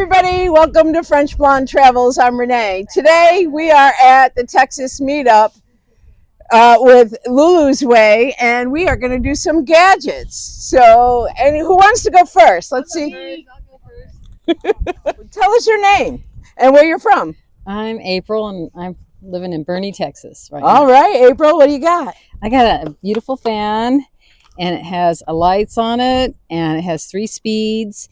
everybody, welcome to French Blonde Travels. I'm Renee. Today we are at the Texas meetup with Lulu's Way, and we are going to do some gadgets. So, and who wants to go first? Let's see. I'll go first. Tell us your name and where you're from. I'm April, and I'm living in Boerne, Texas right now. All right, April, what do you got? I got a beautiful fan, and it has lights on it, and it has 3 speeds,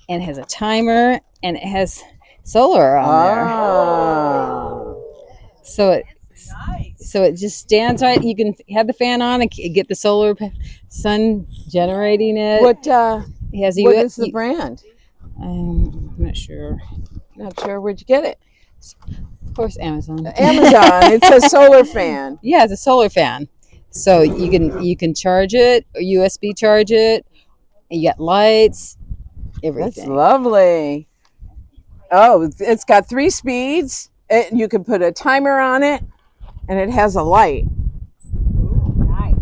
and it has a timer, and it has solar on there. So it just stands right. You can have the fan on and get the solar sun generating it. What is the brand? I'm not sure. Not sure. Where'd you get it? Of course, Amazon. Amazon. It's a solar fan. Yeah, it's a solar fan. So you can charge it or USB charge it. You got lights, everything. That's lovely. Oh, it's got 3 speeds. You can put a timer on it, and it has a light. Ooh, nice.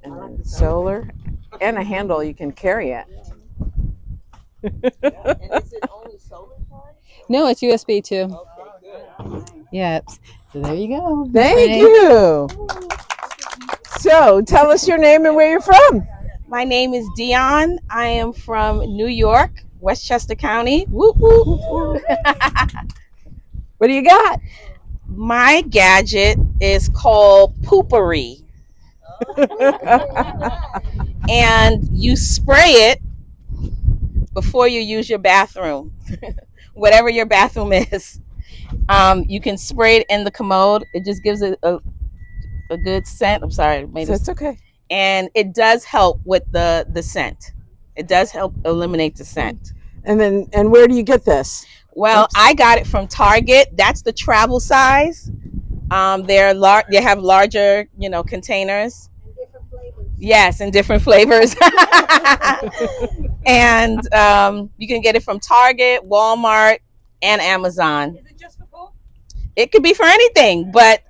And then solar, and a handle you can carry it. And is it only solar charge? No, it's USB too. Okay, good. Yeah. So there you go. Thank you. So tell us your name and where you're from. My name is Dion. I am from New York, Westchester County. Whoop, whoop, whoop. What do you got? My gadget is called poopery. And you spray it before you use your bathroom. Whatever your bathroom is. You can spray it in the commode. It just gives it a good scent. I'm sorry. It's okay. And it does help with the scent. It does help eliminate the scent. And where do you get this? Well, oops. I got it from Target. That's the travel size. They have larger, containers. And different flavors. Yes, and different flavors. And you can get it from Target, Walmart, and Amazon. Is it just for poop? It could be for anything, but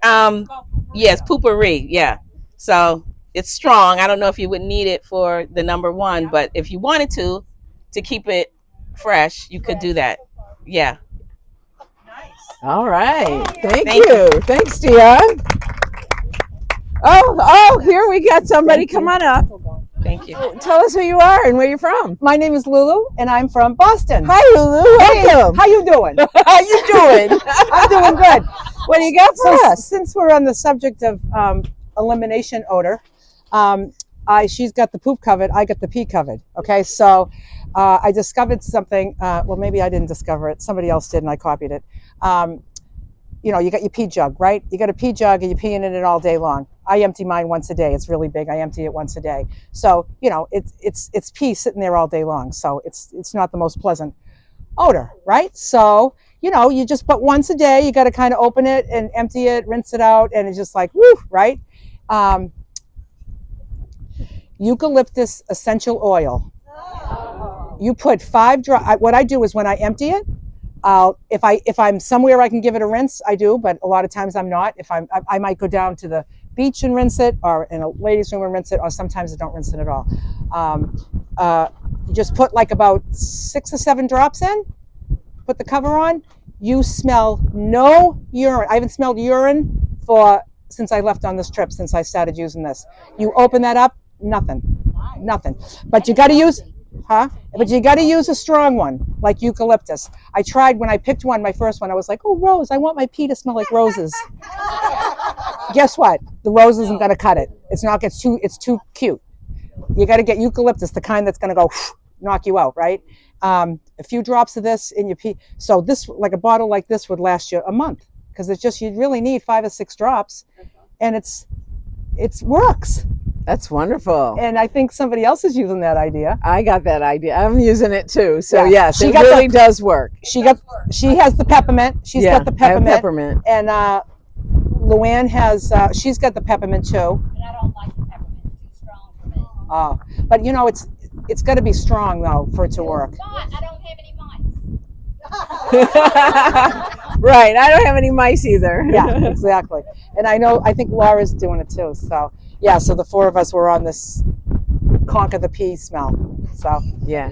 yes, poopery. Yeah. So it's strong. I don't know if you would need it for the number 1, but if you wanted to keep it fresh, you could do that. Yeah. Nice. All right. Thank you. you. Thanks, Dion. Oh, here we got somebody. Come on up. Thank you. Tell us who you are and where you're from. My name is Lulu, and I'm from Boston. Hi, Lulu. Welcome. How you doing? How you doing? I'm doing good. What do you got for us? Since we're on the subject of elimination odor, she's got the poop covered, I got the pee covered. Okay, so I discovered something. Well, maybe I didn't discover it. Somebody else did, and I copied it. You got your pee jug, right? You got a pee jug, and you're peeing in it all day long. I empty mine once a day. It's really big. I empty it once a day. So it's pee sitting there all day long. So it's not the most pleasant odor, right? So you just put once a day. You got to kind of open it and empty it, rinse it out, and it's just like woo, right? Eucalyptus essential oil. You put 5 drops. What I do is when I empty it, if I'm somewhere I can give it a rinse, I do, but a lot of times I'm not. I might go down to the beach and rinse it, or in a ladies' room and rinse it, or sometimes I don't rinse it at all. You just put like about 6 or 7 drops in, put the cover on. You smell no urine. I haven't smelled urine since I left on this trip, since I started using this. You open that up, nothing. But you got to use, But you got to use a strong one, like eucalyptus. I tried when I picked one, my first one, I was like, oh, rose, I want my pee to smell like roses. Guess what? The rose isn't going to cut it. It's too cute. You got to get eucalyptus, the kind that's going to go knock you out, right? A few drops of this in your pee. So this, like a bottle like this, would last you a month, because you really need 5 or 6 drops, and it works. That's wonderful. And I think somebody else is using that idea. I got that idea. I'm using it too. So yeah. Yes, it really does work. She has the peppermint. She's got the peppermint. I have peppermint. And Luann has, she's got the peppermint too. But I don't like the peppermint. It's too strong for me. Oh, but it's got to be strong though for it to work. It's not. I don't have any mice. Right. I don't have any mice either. Yeah, exactly. And I think Laura's doing it too. So yeah, so the 4 of us were on this conquer the pee smell. So yeah.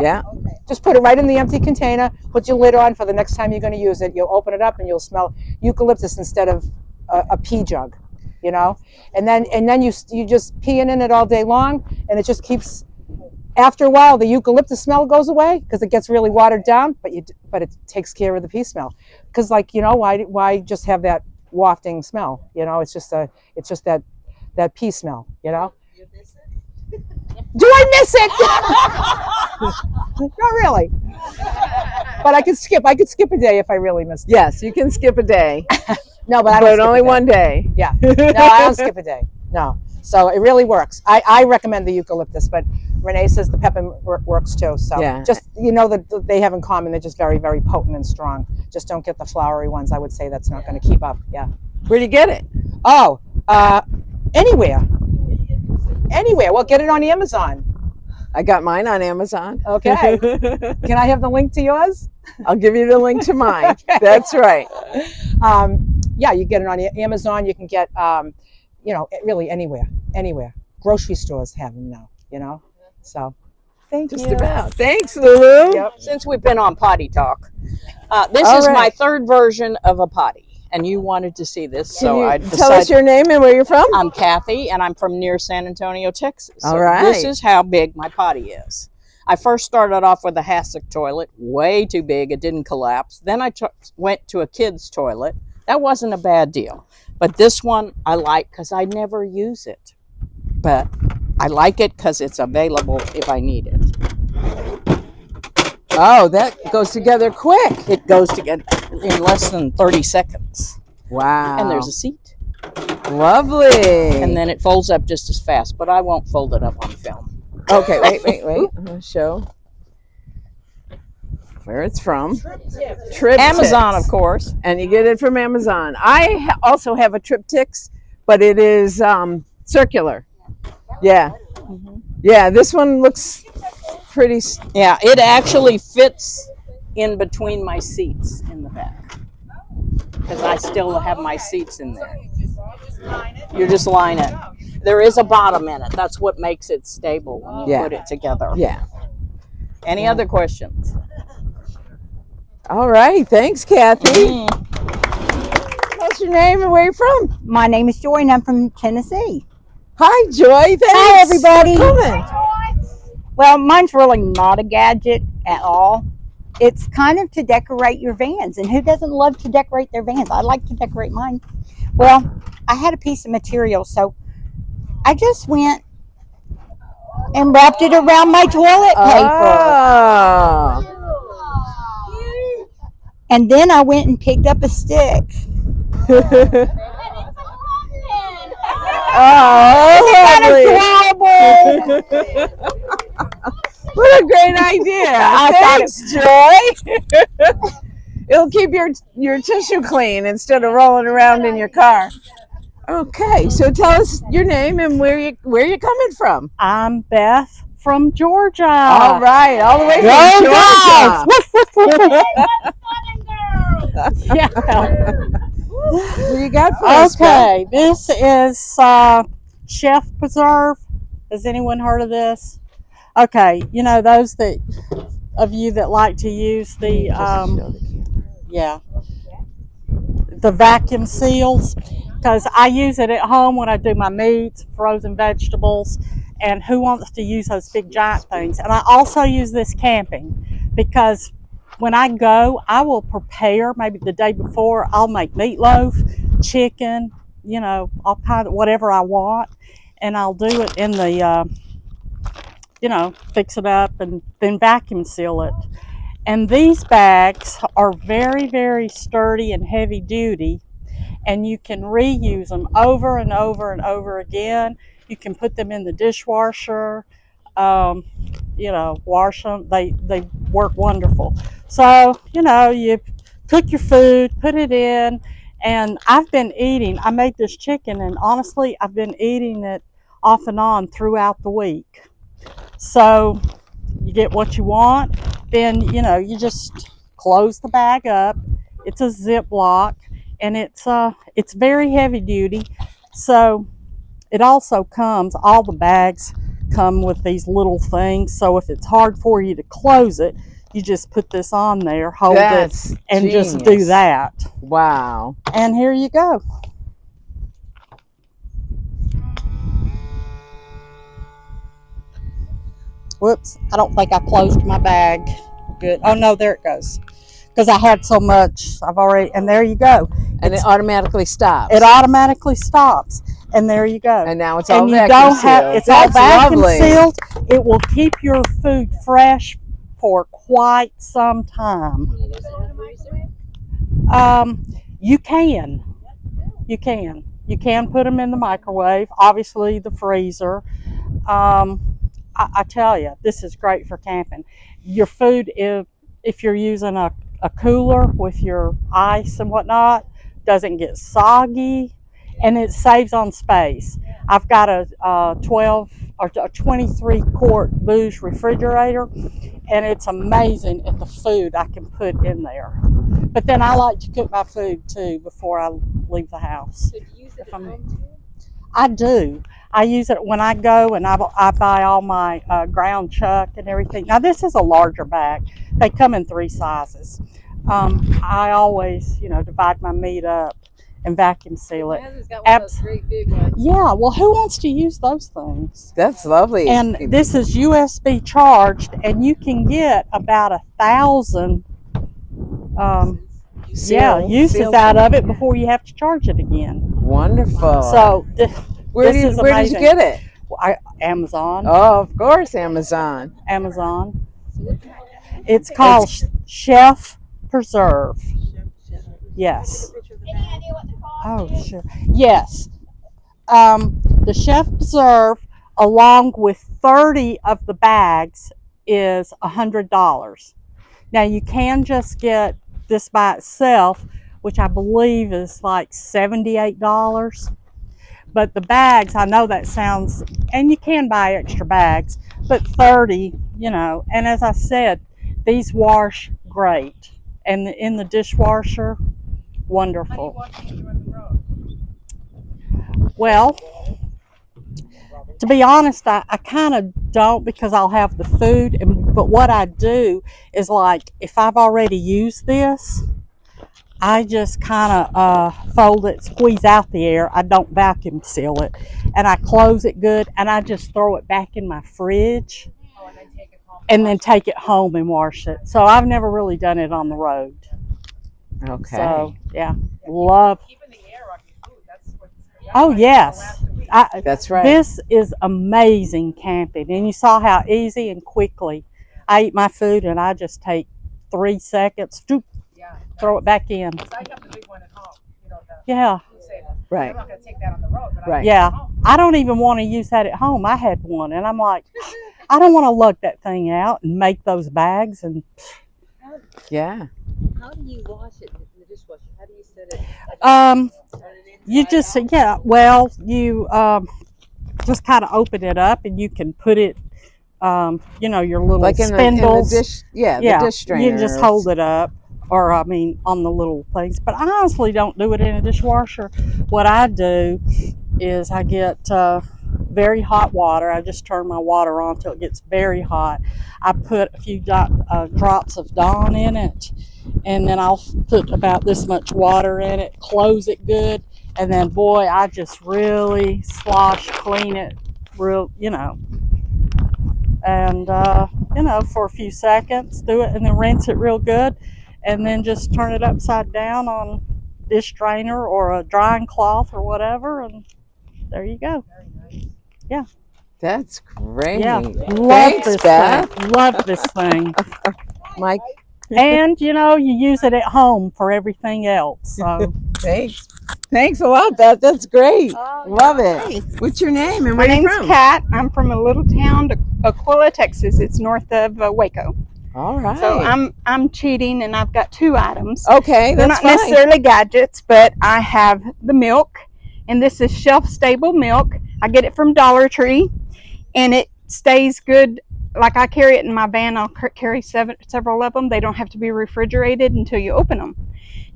Yep. Yeah. Just put it right in the empty container. Put your lid on for the next time you're going to use it. You'll open it up and you'll smell eucalyptus instead of a pee jug, you know. And then you just peeing in it all day long, and it just keeps. After a while, the eucalyptus smell goes away because it gets really watered down. But it takes care of the pee smell. Because why just have that wafting smell? You know, it's just that pee smell. You know. Do I miss it? Not really. But I could skip a day if I really missed it. Yes, you can skip a day, No, but I don't but skip only a day. one day. Yeah. No, I don't skip a day. No. So it really works. I recommend the eucalyptus, but Renee says the peppermint works too. So Yeah. just that they have in common, they're just very, very potent and strong. Just don't get the flowery ones. I would say that's not going to keep up. Yeah. Where do you get it? Oh, anywhere. Anywhere. Well, get it on Amazon. I got mine on Amazon. Okay. Can I have the link to yours? I'll give you the link to mine. Okay. That's right. Yeah, you get it on Amazon. You can get, really anywhere. Grocery stores have them now, you know. So, thank Just you. about. Thanks, Lulu. Yep. Since we've been on potty talk, this All is my right. third version of a potty, and you wanted to see this, Can so you I tell us decided. your name and where you're from? I'm Kathy, and I'm from near San Antonio, Texas. All So right. This is how big my potty is. I first started off with a hassock toilet, way too big, it didn't collapse. Then I went to a kid's toilet. That wasn't a bad deal. But this one I like because I never use it. But I like it because it's available if I need it. Oh, that goes together quick. It goes together in less than 30 seconds. Wow. And there's a seat. Lovely. And then it folds up just as fast, but I won't fold it up on film. Okay, wait. I'm going to show where it's from. Triptychs. Amazon, of course. And you get it from Amazon. I also have a Triptychs, but it is circular. Yeah. Yeah, this one looks pretty. Yeah, it actually fits in between my seats in the back. Because I still have my seats in there. You just line it. There is a bottom in it. That's what makes it stable when you put it together. Yeah. Any other questions? All right. Thanks, Kathy. What's your name and where you're from? My name is Joy and I'm from Tennessee. Hi, Joy. Thanks Hi, everybody. for coming. Well, mine's really not a gadget at all. It's kind of to decorate your vans. And who doesn't love to decorate their vans? I like to decorate mine. Well, I had a piece of material, so I just went and wrapped it around my toilet paper. Oh. And then I went and picked up a stick. Oh, Adorable. what a great idea. Thanks, Joy. It'll keep your tissue clean instead of rolling around in your car. Okay, so tell us your name and where you coming from. I'm Beth from Georgia. All right, all the way from Georgia. Yeah. What do you got for us, Beth? Okay, this is Chef Preserve. Has anyone heard of this? Okay, you know those of you that like to use the the vacuum seals, because I use it at home when I do my meats, frozen vegetables, and who wants to use those big giant things? And I also use this camping because when I go, I will prepare maybe the day before. I'll make meatloaf, chicken, all kind of whatever I want, and I'll do it in the, fix it up and then vacuum seal it. And these bags are very, very sturdy and heavy duty, and you can reuse them over and over and over again. You can put them in the dishwasher, wash them. They work wonderful. So, you cook your food, put it in, and I've been eating. I made this chicken, and honestly, I've been eating it off and on throughout the week. So you get what you want, then, you just close the bag up. It's a Ziploc, and it's very heavy duty. So it also comes, all the bags come with these little things. So if it's hard for you to close it, you just put this on there, hold That's it, and just do genius. that. Wow. And here you go. Whoops, I don't think I closed my bag. Good. Oh no, there it goes. Because I had so much, I've already, and there you go. And it automatically stops. It automatically stops, and there you go. And now it's all And you vacuum don't have, sealed. it's all That's vacuum lovely. sealed. It will keep your food fresh for quite some time. You can. You can put them in the microwave, obviously the freezer. I tell you, this is great for camping. Your food, if you're using a cooler with your ice and whatnot, doesn't get soggy, and it saves on space. I've got a 12 or a 23 quart bouge refrigerator, and it's amazing at the food I can put in there. But then I like to cook my food too before I leave the house. So do you use it at home too? I do. I use it when I go, and I buy all my ground chuck and everything. Now this is a larger bag. They come in 3 sizes. I always, divide my meat up and vacuum seal it. My husband's got one of those great big ones. Yeah, well, who wants to use those things? That's lovely. And this is USB charged, and you can get about 1,000 uses out of it before you have to charge it again. Wonderful. So where did you get it? Amazon. Oh, of course, Amazon. Amazon. It's called Chef Preserve. Yes. Any idea what the cost Oh, is? sure. Yes. The Chef Preserve, along with 30 of the bags, is $100. Now, you can just get this by itself, which I believe is like $78. But the bags, I know that sounds, and you can buy extra bags, but 30, and as I said, these wash great. And in the dishwasher, wonderful. Well, to be honest, I kind of don't, because I'll have the food, but what I do is, like, if I've already used this, I just kind of fold it, squeeze out the air. I don't vacuum seal it, and I close it good, and I just throw it back in my fridge, and then take it home and wash it. So I've never really done it on the road. Okay. So yeah, love. Oh yes, That's right. This is amazing camping, and you saw how easy and quickly I eat my food, and I just take 3 seconds, throw it back in. Yeah. Right. Right. Yeah, I don't even want to use that at home. I had one, and I'm like, I don't want to lug that thing out and make those bags. And Yeah. How do you wash it in the dishwasher? How do you set it? you just you just kind of open it up, and you can put it, your little Like in spindles. the dish, the dish strainer. You just hold it up, or on the little things. But I honestly don't do it in a dishwasher. What I do is I get very hot water. I just turn my water on till it gets very hot. I put a few drops of Dawn in it, and then I'll put about this much water in it, close it good, and then, boy, I just really clean it and for a few seconds, do it, and then rinse it real good, and then just turn it upside down on dish drainer or a drying cloth or whatever, and there you go. Yeah. That's great. Yeah. Love Thanks, this Beth. thing. Love this thing. Mike. And you use it at home for everything else. So Thanks. Thanks a lot, Beth. That's great. Love it. What's your name and My where are you name's from? Kat. I'm from a little town, Aquila, Texas. It's north of Waco. All right. So I'm cheating, and I've got 2 items. Okay, They're that's not fine. necessarily gadgets, but I have the milk, and this is shelf-stable milk. I get it from Dollar Tree, and it stays good like I carry it in my van. I'll carry several of them. They don't have to be refrigerated until you open them.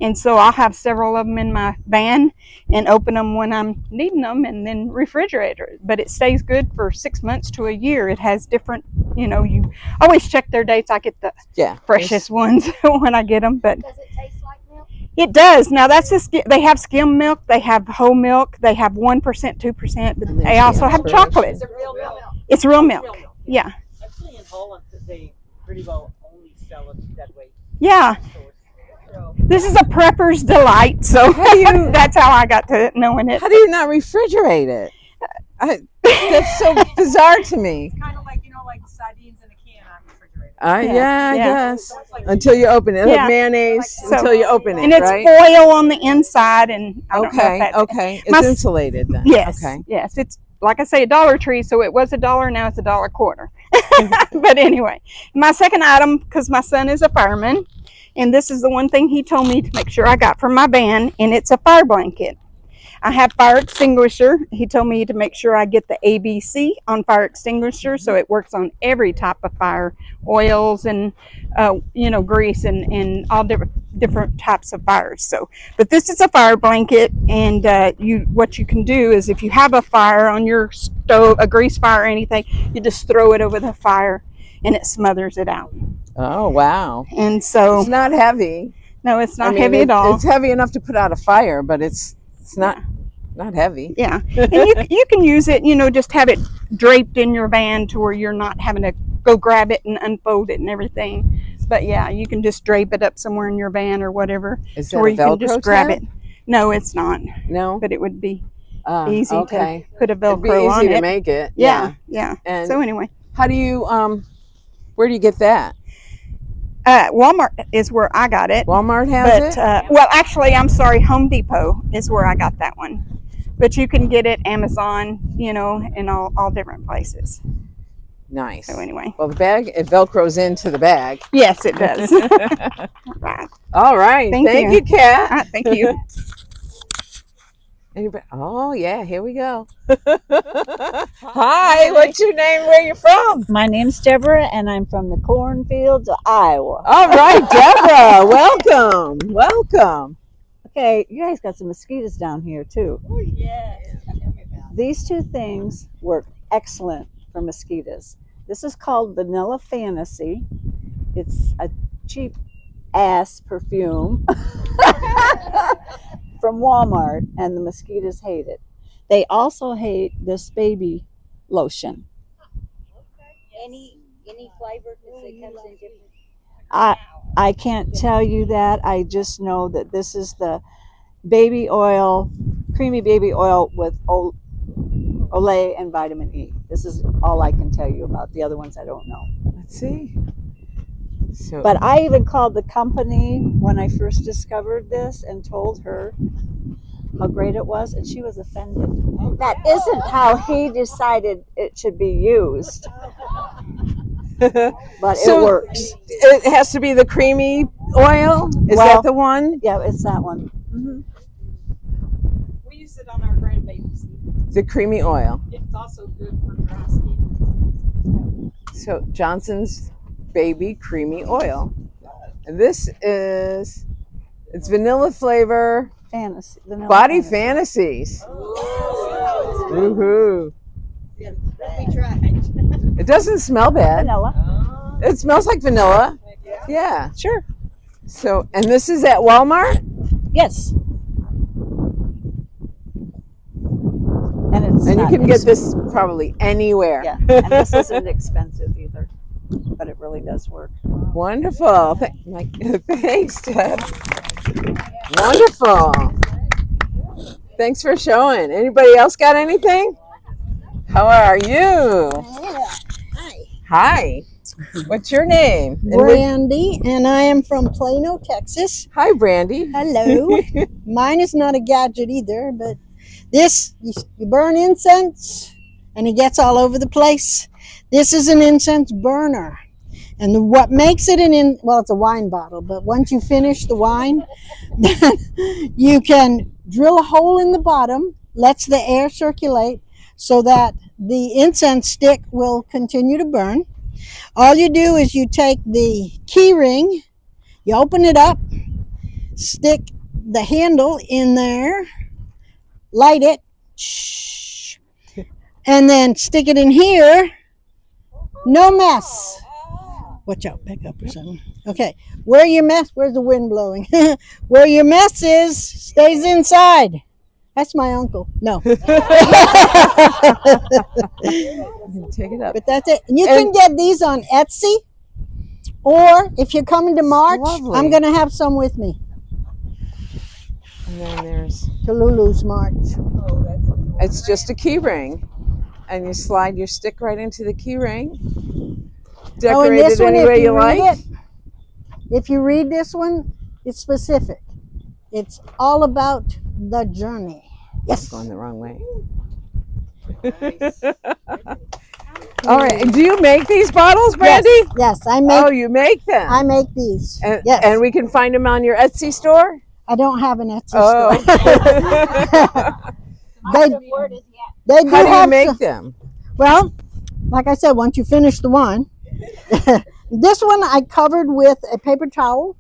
And so I'll have several of them in my van and open them when I'm needing them and then refrigerate it. But it stays good for 6 months to a year. It has different, you always check their dates. I get the freshest ones when I get them. But Does it taste like milk? it does. Now that's they have skim milk, they have whole milk, they have 1%, 2%, but they also have chocolate. Is it real milk? It's real milk. Yeah. Actually, in Holland, they pretty well only sell it that way. Yeah. This is a prepper's delight, so that's how I got to knowing it. How do you not refrigerate it? That's so bizarre to me. It's kind of like, like sardines in a can on refrigerator. I guess. Until you open it. Yeah. Like mayonnaise So- until you open it, And it's right? foil on the inside, and I don't know if that's, Okay. It's My- insulated then. Yes, Okay. yes. It's like I say, a Dollar Tree, so it was $1, now it's $1.25. But anyway, my second item, because my son is a fireman, and this is the one thing he told me to make sure I got from my van, and it's a fire blanket. I have fire extinguisher. He told me to make sure I get the ABC on fire extinguisher, so it works on every type of fire, oils and grease and all different types of fires. So, but this is a fire blanket, and what you can do is if you have a fire on your stove, a grease fire or anything, you just throw it over the fire, and it smothers it out. Oh, wow. And so, It's not heavy. no, it's not I mean, heavy at all. It's heavy enough to put out a fire, but it's not heavy. Yeah, and you can use it, just have it draped in your van to where you're not having to go grab it and unfold it and everything. But yeah, you can just drape it up somewhere in your van or whatever, Is to that where a you can Velcro just grab tab? it. No, it's not, No? but it would be easy Okay. to put a It'd be Velcro on easy to it. make it. Yeah. And So anyway, how do you, where do you get that? Walmart is where I got it. Walmart has But it? well, actually, I'm sorry, Home Depot is where I got that one. But you can get it Amazon, in all different places. Nice. So anyway, Well, the bag, it Velcros into the bag. yes, it does. Right. All right. Thank Thank you. you, Kat. All right, thank you. Anybody? Oh, yeah. Here we go. Hi. What's your name? Where you from? My name's Deborah, and I'm from the cornfields of Iowa. All right, Deborah. Welcome. Welcome. Okay, you guys got some mosquitoes down here, too. Oh, yes. These two things work excellent for mosquitoes. This is called Vanilla Fantasy. It's a cheap ass perfume from Walmart, and the mosquitoes hate it. They also hate this baby lotion. Any flavor? Because it comes in different. I can't tell you that. I just know that this is the baby oil, creamy baby oil with Olay and vitamin E. This is all I can tell you about. The other ones I don't know. Let's see. So, But I even called the company when I first discovered this and told her how great it was, and she was offended. That isn't how he decided it should be used, but So- it works. it has to be the creamy oil? Is Well- that the one? Yeah, it's that one. We use it on our grandbabies. The creamy oil. It's also good for dry skin. So Johnson's Baby Creamy Oil. And this is, it's vanilla flavor, Fantasy. Vanilla Body fantasy. Fantasies. Woohoo. We tried. It doesn't smell bad. Vanilla. It smells like vanilla. Yeah. Sure. So, and this is at Walmart? Yes. And it's And you not can get this probably anywhere. Yeah, and this isn't expensive either, but it really does work. Wonderful. Thanks, Deb. Wonderful. Thanks for showing. Anybody else got anything? How are you? Hi. What's your name? And Brandy, and I am from Plano, Texas. hi, Brandy. Hello. Mine is not a gadget either, but this, you burn incense and it gets all over the place. This is an incense burner. And what makes it well, it's a wine bottle, but once you finish the wine, then you can drill a hole in the bottom, lets the air circulate so that the incense stick will continue to burn. All you do is you take the key ring, you open it up, stick the handle in there, light it, shh, and then stick it in here. No mess. Watch out, back up or something. Okay, where your mess, where's the wind blowing? Where your mess is, stays inside. That's my uncle. No. Take it up. But that's it. And you can get these on Etsy, or if you're coming to March, Lovely. I'm going to have some with me. And then there's To Lulu's March. it's just a key ring, and you slide your stick right into the key ring. Decorate this it one, any if way you you read like. If you read this one, it's specific. It's all about the journey. Yes. Going the wrong way. All right. Do you make these bottles, Brandy? Yes, I make. Oh, you make them. I make these. And, yes. and we can find them on your Etsy store? I don't have an Etsy Oh. store. They do How do you have make some- them? Well, like I said, once you finish the one, this one I covered with a paper towel,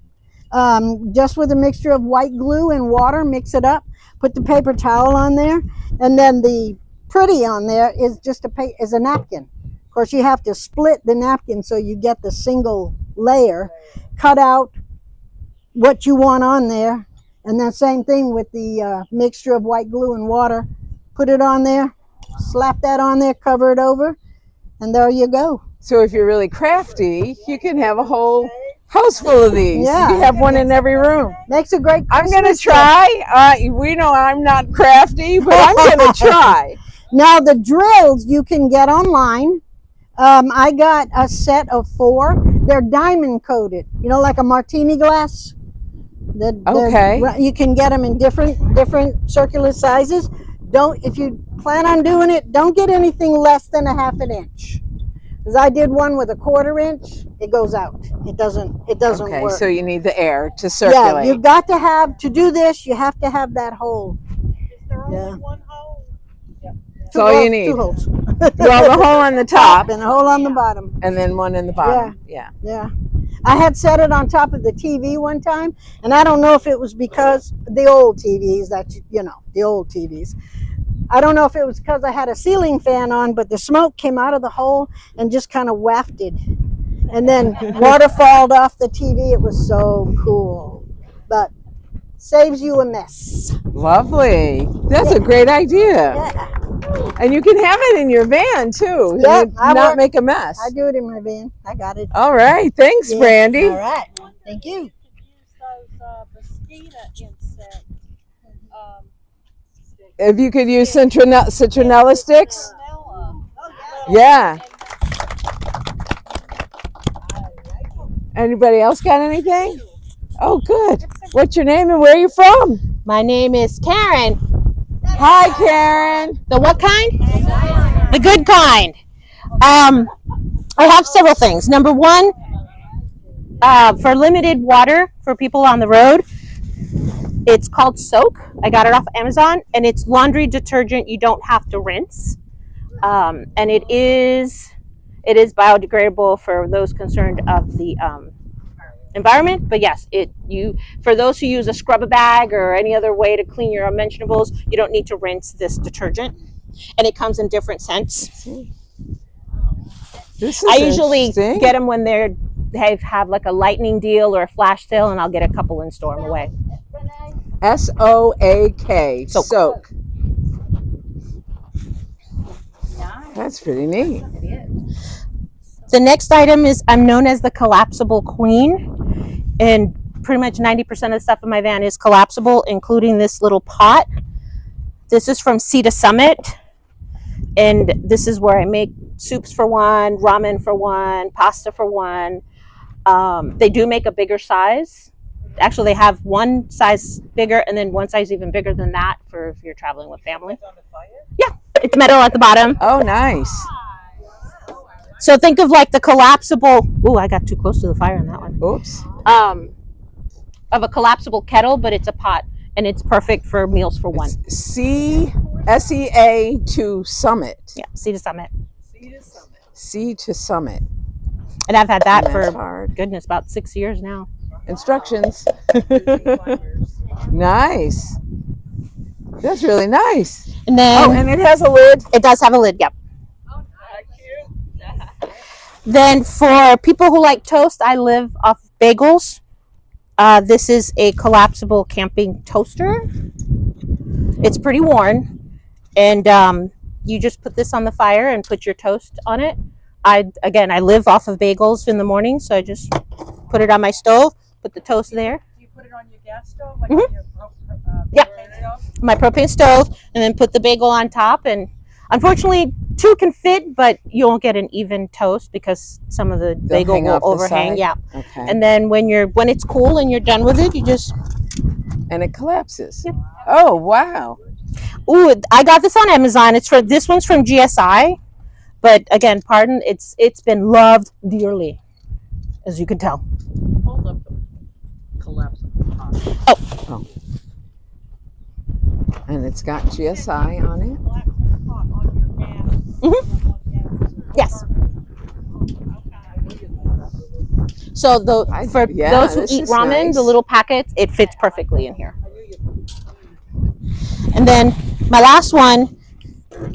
just with a mixture of white glue and water. Mix it up, put the paper towel on there, and then the pretty on there is just is a napkin. Of course, you have to split the napkin so you get the single layer. Cut out what you want on there, and then same thing with the mixture of white glue and water. Put it on there, slap that on there, cover it over, and there you go. So if you're really crafty, you can have a whole house full of these. Yeah. You can have one in every room. Makes a great I'm Christmas going to try. We know I'm not crafty, but I'm going to try. Now the drills you can get online. I got a set of 4. They're diamond coated, like a martini glass. Okay. You can get them in different circular sizes. If you plan on doing it, don't get anything less than a 1/2 inch. Because I did one with a 1/4 inch, it goes out. It doesn't Okay, work. so you need the air to circulate. Yeah, you've got to do this, you have to have that hole. Is there only Yeah. one hole? That's all you need. 2 holes. Well, the hole on the top And a hole on the bottom. and then one in the bottom. Yeah. Yeah. I had set it on top of the TV one time, and I don't know if it was because the old TVs the old TVs. I don't know if it was because I had a ceiling fan on, but the smoke came out of the hole and just kind of wafted. And then water falled off the TV. It was so cool. But saves you a mess. Lovely. That's a great idea. Yeah. And you can have it in your van too. Yeah, and not make a mess. I do it in my van. I got it. All right. Thanks, Yeah. Brandy. All right. Thank you. Use those mosquito insect. If you could use citronella sticks. Vanilla. Yeah. Anybody else got anything? Oh, good. What's your name and where are you from? My name is Karen. Hi, Karen. The what kind? The good kind. I have several things. Number one, for limited water for people on the road, it's called Soak. I got it off Amazon, and it's laundry detergent you don't have to rinse. And it is biodegradable for those concerned of the environment. But yes, for those who use a scrub bag or any other way to clean your unmentionables, you don't need to rinse this detergent. And it comes in different scents. I usually get them when they have like a lightning deal or a flash sale, and I'll get a couple and store them away. SOAK. Soak. That's pretty neat. The next item is, I'm known as the Collapsible Queen, and pretty much 90% of the stuff in my van is collapsible, including this little pot. This is from Sea to Summit, and this is where I make soups for one, ramen for one, pasta for one. They do make a bigger size. Actually, they have one size bigger and then one size even bigger than that for if you're traveling with family. Yeah, it's metal at the bottom. Oh, nice. So think of like the collapsible. Ooh, I got too close to the fire on that one. Oops. Of a collapsible kettle, but it's a pot, and it's perfect for meals for one. SEA to Summit. Yeah, Sea to Summit. Sea to Summit. And I've had that And that's for, hard. goodness, about 6 years now. Instructions. Nice. That's really nice. And then Oh, and it has a lid. it does have a lid, yep. Then for people who like toast, I live off bagels. This is a collapsible camping toaster. It's pretty worn, and you just put this on the fire and put your toast on it. I live off of bagels in the morning, so I just put it on my stove, put the toast there. Do you put it on your gas stove, like Mhm. on your Yeah. propane stove? My propane stove, and then put the bagel on top. And unfortunately, two can fit, but you won't get an even toast because some of the They'll bagel hang will off the overhang. side. Yeah. Okay. And then when it's cool and you're done with it, you just And it collapses. Yep. Oh, wow. Ooh, I got this on Amazon. This one's from GSI, but again, pardon, it's been loved dearly, as you can tell. Hold up the collapsible pot. Oh. And it's got GSI on it. Yes. So those who this eat is ramen, nice. the little packets, it fits perfectly in here. And then my last one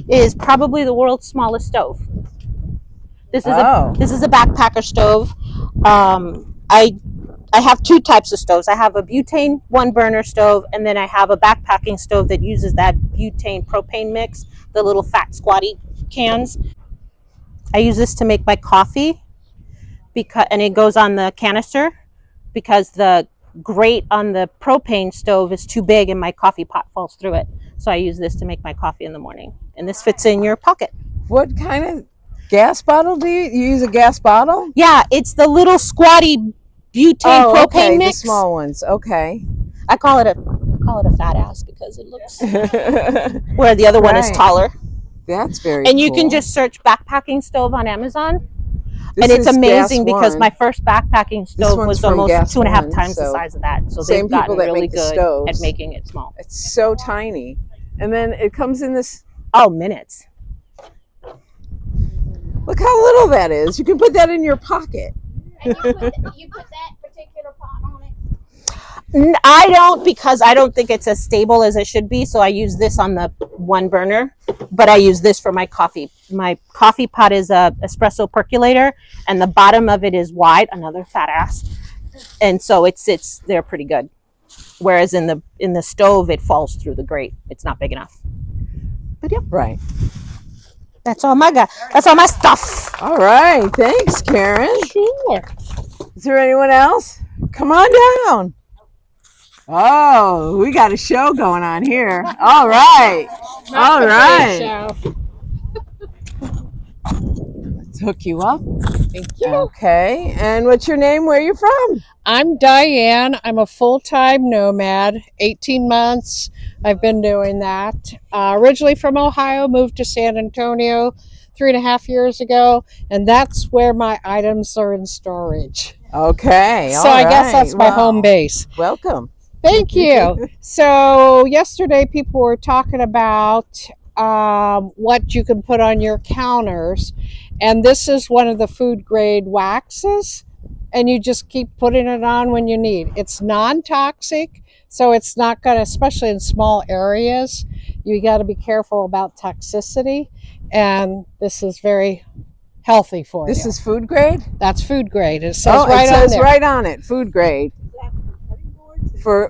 is probably the world's smallest stove. This is a backpacker stove. I have two types of stoves. I have a butane 1-burner stove, and then I have a backpacking stove that uses that butane propane mix, the little fat squatty cans. I use this to make my coffee, and it goes on the canister because the grate on the propane stove is too big and my coffee pot falls through it. So I use this to make my coffee in the morning, and this fits in your pocket. What kind of gas bottle do you use? A gas bottle? Yeah, it's the little squatty butane propane okay, mix. the small ones. Okay. I call it a fat ass because it looks where the other one is taller. That's very And you cool. can just search backpacking stove on Amazon. This and it's is amazing gas because one. my first backpacking stove was from almost gas 2.5 one, times the so size of that. So same they've gotten people that really make the good stoves. at making it small. It's so tiny. And then it comes in this. Oh, minutes. Look how little that is. You can put that in your pocket. And you put that particular pot on it? I don't, because I don't think it's as stable as it should be. So I use this on the 1-burner, but I use this for my coffee. My coffee pot is a espresso percolator, and the bottom of it is wide, another fat ass. And so it sits there pretty good. Whereas in the stove, it falls through the grate. It's not big enough. But yeah. Right. That's all that's all my stuff. All right. Thanks, Karen. Sure. Is there anyone else? Come on down. Oh, we got a show going on here. All right. All right. Let's hook you up. Thank you. Okay. And what's your name? Where are you from? I'm Diane. I'm a full-time nomad, 18 months. I've been doing that. Originally from Ohio, moved to San Antonio 3.5 years ago, and that's where my items are in storage. Okay. So I guess that's my home base. Welcome. Thank you. So yesterday people were talking about what you can put on your counters, and this is one of the food grade waxes, and you just keep putting it on when you need. It's non-toxic, so it's not going to, especially in small areas, you got to be careful about toxicity, and this is very healthy for you. This is food grade? That's food grade. It says it right on says there. right on it, food grade. For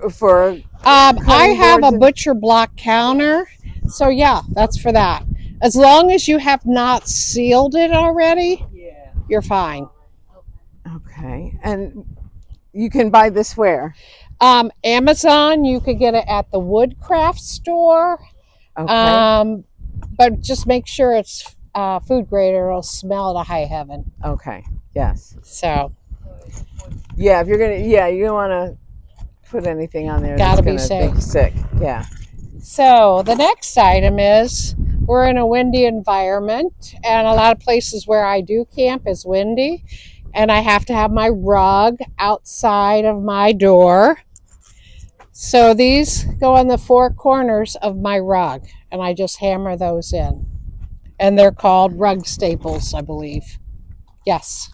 I have a butcher block counter, so yeah, that's for that. As long as you have not sealed it already, you're fine. Okay. And you can buy this where? Amazon, you could get it at the Woodcraft store. Okay. But just make sure it's food grade or it'll smell to high heaven. Okay. Yes. So. Yeah, if you're gonna, you don't want to put anything on there Gotta that's be gonna make you sick. Yeah. So the next item is, we're in a windy environment, and a lot of places where I do camp is windy, and I have to have my rug outside of my door. So these go on the 4 corners of my rug, and I just hammer those in. And they're called rug staples, I believe. Yes.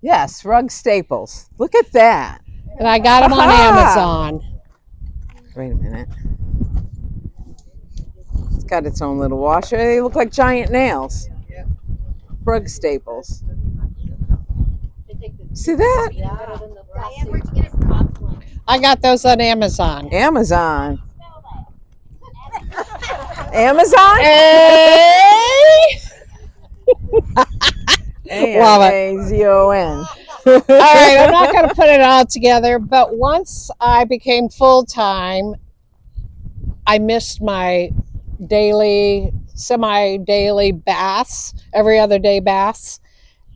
Yes, rug staples. Look at that. And I got them on Amazon. Wait a minute. It's got its own little washer. They look like giant nails. Rug staples. See that? I got those on Amazon. Amazon. Amazon? Love it. A-M-A-Z-O-N. All right, I'm not going to put it all together, but once I became full-time, I missed my daily, semi-daily baths, every other day baths.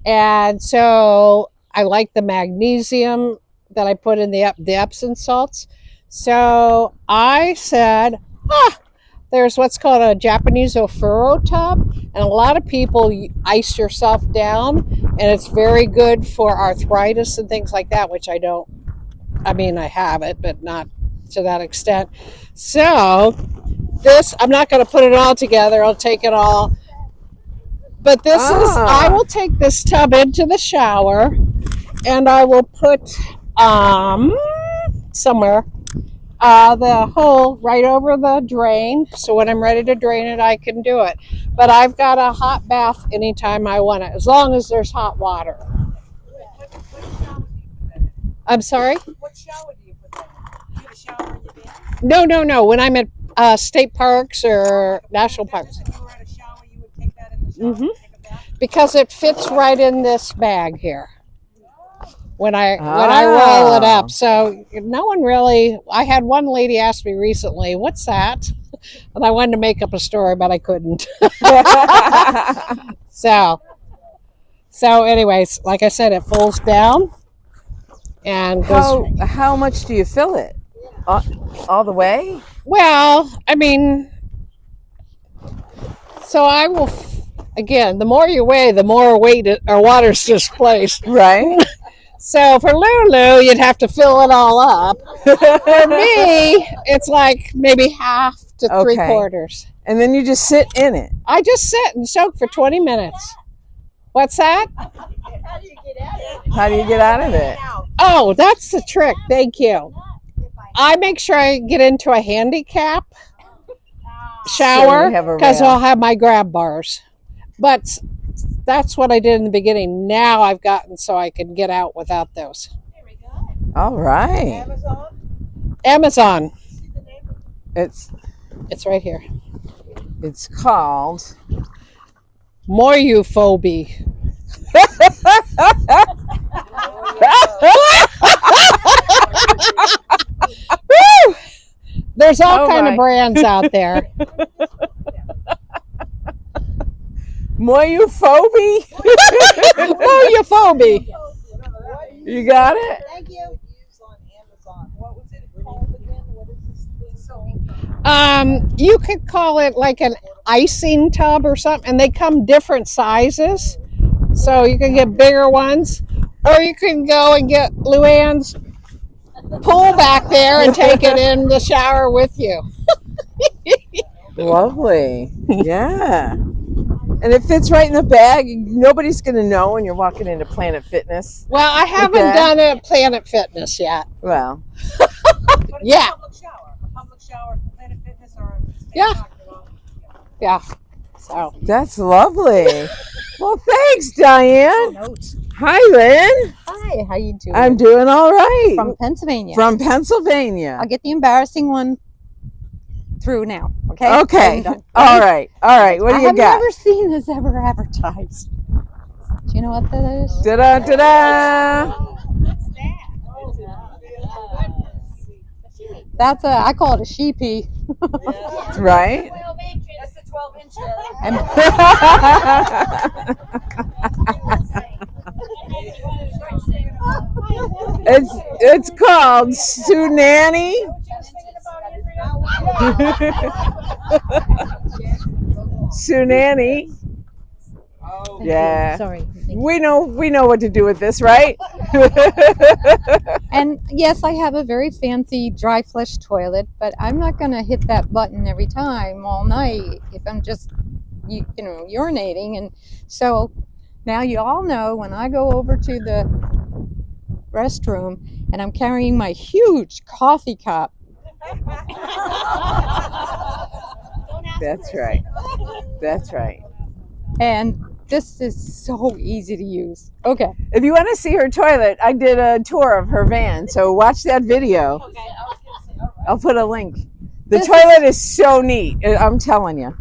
And so I like the magnesium that I put in the Epsom salts. So I said, there's what's called a Japanese ofuro tub, and a lot of people ice yourself down, and it's very good for arthritis and things like that, which I don't. I mean, I have it, but not to that extent. So this, I'm not going to put it all together. I'll take it all. But this is, I will take this tub into the shower, and I will put somewhere the hole right over the drain, so when I'm ready to drain it, I can do it. But I've got a hot bath anytime I want it, as long as there's hot water. I'm sorry? What shower do you put that in? Do you have a shower in your bed? No. When I'm at state parks or national parks. If you were at a shower, you would take that in the shower and take a bath? Because it fits right in this bag here. When I roll it up. So no one really, I had one lady ask me recently, what's that? And I wanted to make up a story, but I couldn't. So anyways, like I said, it folds down and goes. How much do you fill it? All the way? Well, I mean, so I will, again, the more you weigh, the more weight or water's displaced. Right. So for Lulu, you'd have to fill it all up. For me, it's like maybe half to 3/4. And then you just sit in it. I just sit and soak for 20 minutes. What's that? How do you get out of it? Oh, that's the trick. Thank you. I make sure I get into a handicap shower because I'll have my grab bars. But that's what I did in the beginning. Now I've gotten so I can get out without those. All right. Amazon. It's right here. It's called Moyuphobia. There's all kind of brands out there. Moyuphobia. Moyuphobia. You got it? Thank you. What was it called again? What is this thing? You could call it like an icing tub or something, and they come different sizes. So you can get bigger ones, or you can go and get Luann's pool back there and take it in the shower with you. Lovely. Yeah. And it fits right in the bag. Nobody's going to know when you're walking into Planet Fitness. Well, I haven't done it at Planet Fitness yet. Well. Yeah. A public shower for Planet Fitness or Yeah. So that's lovely. Well, thanks, Diane. Hi, Lynn. Hi, how you doing? I'm doing all right. From Pennsylvania. From Pennsylvania. I'll get the embarrassing one through now. Okay. Okay. All right. All right. What do you got? I have never seen this ever advertised. Do you know what that is? Da-da, da-da. That's I call it a sheepy. Right. That's the 12-inch. It's called Tsunami. Tsunami. Yeah. Sorry. We know what to do with this, right? And yes, I have a very fancy dry flush toilet, but I'm not going to hit that button every time all night if I'm just urinating. And so Now you all know when I go over to the restroom and I'm carrying my huge coffee cup. That's right. That's right. And this is so easy to use. Okay. If you want to see her toilet, I did a tour of her van, so watch that video. I'll put a link. The toilet is so neat, I'm telling you.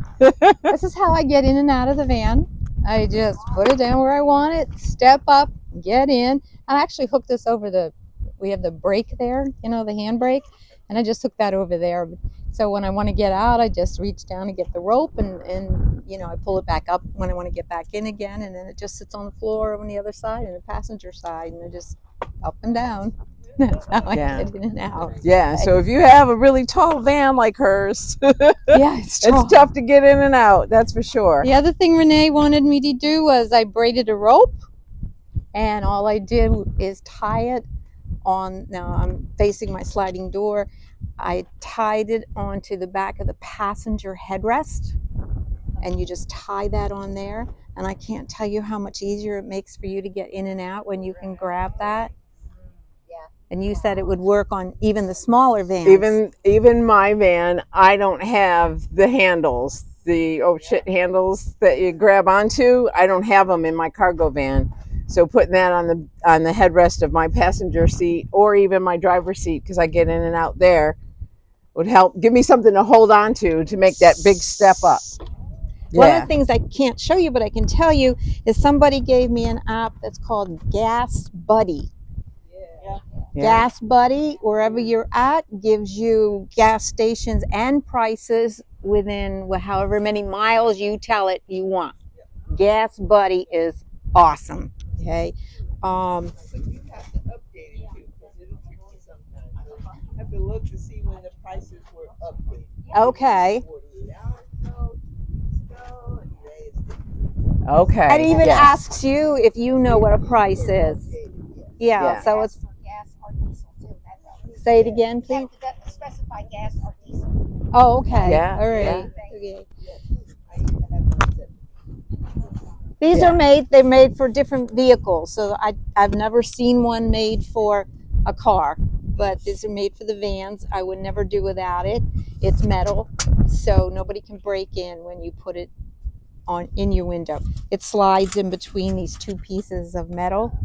This is how I get in and out of the van. I just put it down where I want it, step up, get in. I actually hooked this over we have the brake there, you know, the handbrake, and I just hooked that over there. So when I want to get out, I just reach down and get the rope and you know, I pull it back up when I want to get back in again, and then it just sits on the floor on the other side and the passenger side, and I just up and down. That's how I get in and out. Yeah, so if you have a really tall van like hers, yeah, it's tough to get in and out, that's for sure. The other thing Renee wanted me to do was I braided a rope, and all I did is tie it on, now I'm facing my sliding door, I tied it onto the back of the passenger headrest, and you just tie that on there, and I can't tell you how much easier it makes for you to get in and out when you can grab that. And you said it would work on even the smaller vans. Even my van, I don't have the handles, the handles that you grab onto. I don't have them in my cargo van. So putting that on the headrest of my passenger seat or even my driver's seat, because I get in and out there, would help give me something to hold on to make that big step up. One of the things I can't show you, but I can tell you, is somebody gave me an app that's called Gas Buddy. Gas Buddy, wherever you're at, gives you gas stations and prices within however many miles you tell it you want. Gas Buddy is awesome. Okay. Have to look to see when the prices were updated. Okay. Okay. It even asks you if you know what a price is. Yeah. So it's. Say it again, please. Specify gas or diesel. Oh, okay. Yeah. All right. Yeah. Okay. These are they're made for different vehicles. So I've never seen one made for a car, but these are made for the vans. I would never do without it. It's metal, so nobody can break in when you put it in your window. It slides in between these two pieces of metal.